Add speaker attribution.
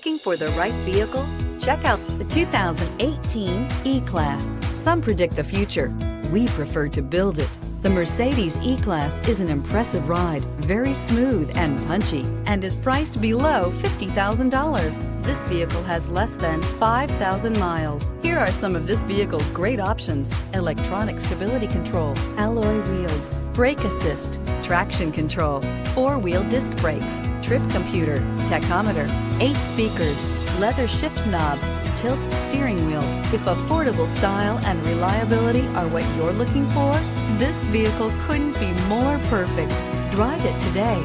Speaker 1: Looking for the right vehicle? Check out the 2018 E-Class. Some predict the future. We prefer to build it. The Mercedes E-Class is an impressive ride, very smooth and punchy, and is priced below $50,000. This vehicle has less than 5,000 miles. Here are some of this vehicle's great options: electronic stability control, alloy wheels, brake assist, traction control, four-wheel disc brakes, trip computer, tachometer, 8 speakers, leather shift knob, tilt steering wheel. If affordable style and reliability are what you're looking for, this vehicle couldn't be more perfect. Drive it today.